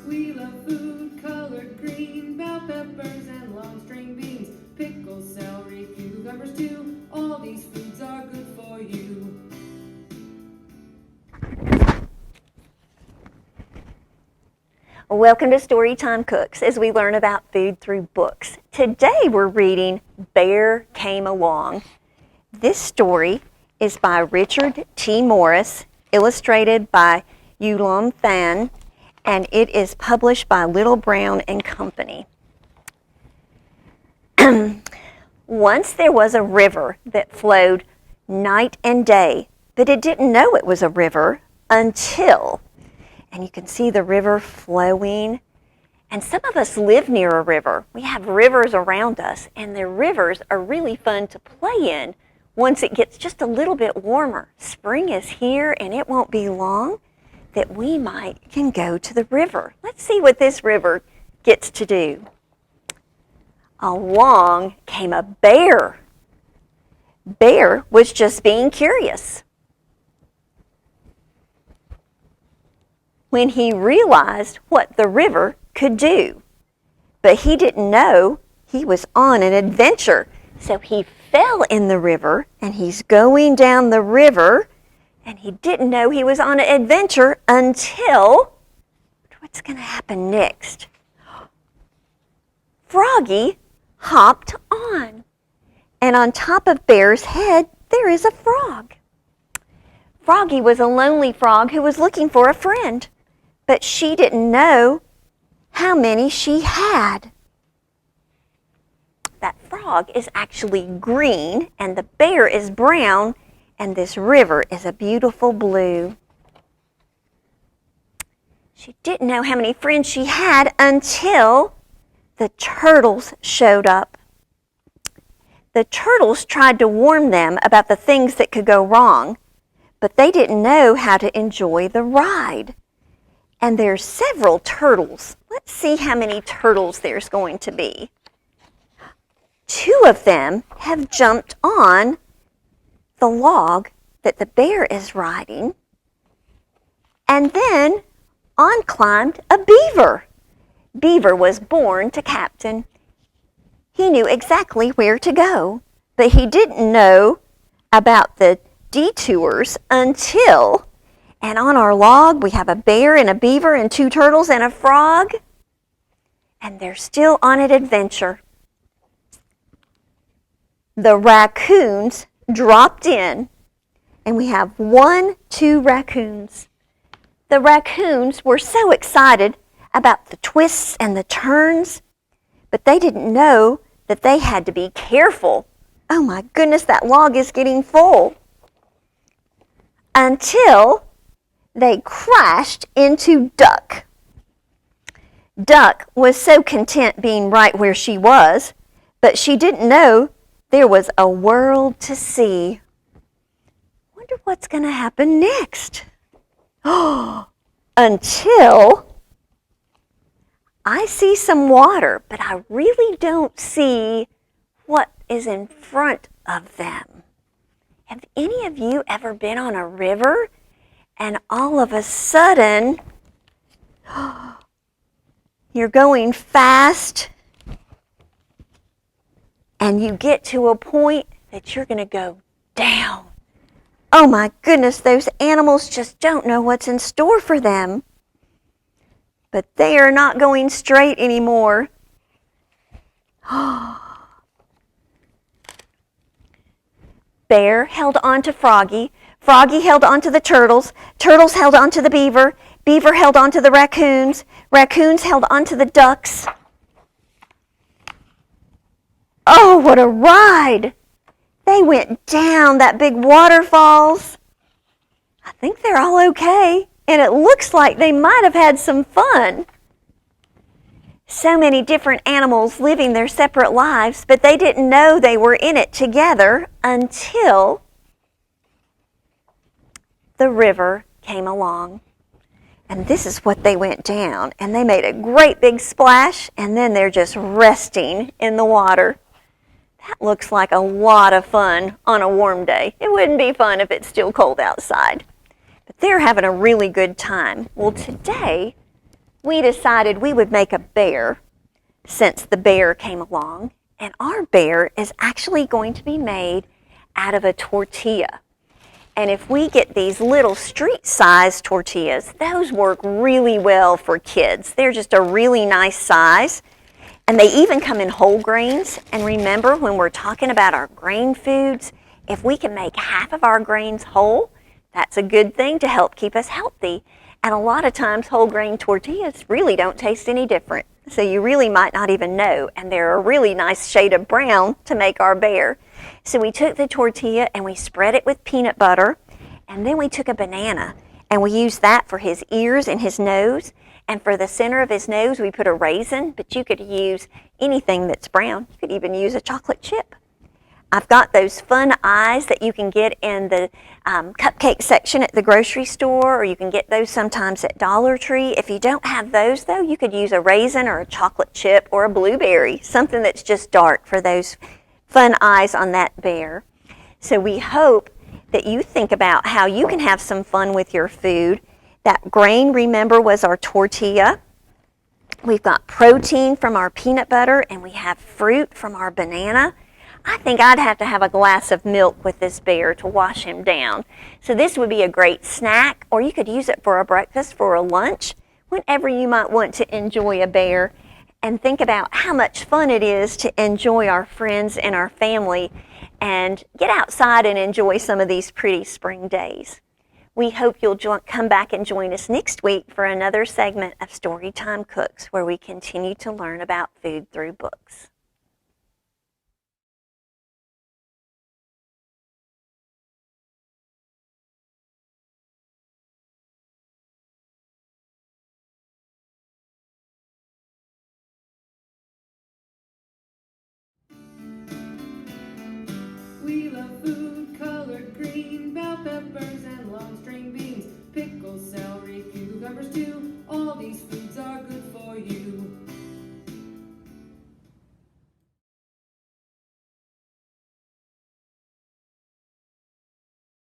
We love food colored green, bell peppers and long string beans, pickles, celery, cucumbers too. All these foods are good for you. Welcome to Storytime Cooks as we learn about food through books. Today we're reading Bear Came Along. This story is by Richard T. Morris, illustrated by Yulon Fan, and it is published by Little Brown and Company. Once there was a river that flowed night and day, but it didn't know it was a river until, and you can see the river flowing. And some of us live near a river. We have rivers around us, and the rivers are really fun to play in once it gets just a little bit warmer. Spring is here, and it won't be long that we can go to the river. Let's see what this river gets to do. Along came a bear. Bear was just being curious. When he realized what the river could do. But he didn't know he was on an adventure. So he fell in the river, and he's going down the river, and he didn't know he was on an adventure until, what's going to happen next? Froggy hopped on, and on top of Bear's head, there is a frog. Froggy was a lonely frog who was looking for a friend. But she didn't know how many she had. That frog is actually green, and the bear is brown, and this river is a beautiful blue. She didn't know how many friends she had until the turtles showed up. The turtles tried to warn them about the things that could go wrong, but they didn't know how to enjoy the ride. And there's several turtles. Let's see how many turtles there's going to be. 2 of them have jumped on the log that the bear is riding. And then on climbed a beaver. Beaver was born to captain. He knew exactly where to go, but he didn't know about the detours until... And on our log, we have a bear and a beaver and 2 turtles and a frog. And they're still on an adventure. The raccoons dropped in, and we have 2 raccoons. The raccoons were so excited about the twists and the turns, but they didn't know that they had to be careful. Oh my goodness, that log is getting full. Until they crashed into Duck. Duck was so content being right where she was, but she didn't know there was a world to see. Wonder what's going to happen next. Until I see some water, but I really don't see what is in front of them. Have any of you ever been on a river? And all of a sudden, you're going fast, and you get to a point that you're going to go down. Oh my goodness, those animals just don't know what's in store for them. But they are not going straight anymore. Bear held on to Froggy. Froggy held on to the turtles. Turtles held on to the beaver. Beaver held on to the raccoons. Raccoons held on to the ducks. Oh, what a ride! They went down that big waterfalls. I think they're all okay, and it looks like they might have had some fun. So many different animals living their separate lives, but they didn't know they were in it together until the river came along. And this is what they went down. And they made a great big splash, and then they're just resting in the water. That looks like a lot of fun on a warm day. It wouldn't be fun if it's still cold outside. But they're having a really good time. Well, today we decided we would make a bear since the bear came along. And our bear is actually going to be made out of a tortilla. And if we get these little street-sized tortillas, those work really well for kids. They're just a really nice size. And they even come in whole grains. And remember, when we're talking about our grain foods, if we can make half of our grains whole, that's a good thing to help keep us healthy. And a lot of times, whole grain tortillas really don't taste any different. So you really might not even know. And they're a really nice shade of brown to make our bear. So we took the tortilla and we spread it with peanut butter. And then we took a banana and we used that for his ears and his nose. And for the center of his nose, we put a raisin, but you could use anything that's brown. You could even use a chocolate chip. I've got those fun eyes that you can get in the cupcake section at the grocery store, or you can get those sometimes at Dollar Tree. If you don't have those, though, you could use a raisin or a chocolate chip or a blueberry, something that's just dark for those fun eyes on that bear. So we hope that you think about how you can have some fun with your food. That grain, remember, was our tortilla. We've got protein from our peanut butter, and we have fruit from our banana. I think I'd have to have a glass of milk with this bear to wash him down. So this would be a great snack, or you could use it for a breakfast, for a lunch, whenever you might want to enjoy a bear. And think about how much fun it is to enjoy our friends and our family and get outside and enjoy some of these pretty spring days. We hope you'll come back and join us next week for another segment of Storytime Cooks, where we continue to learn about food through books. We love food.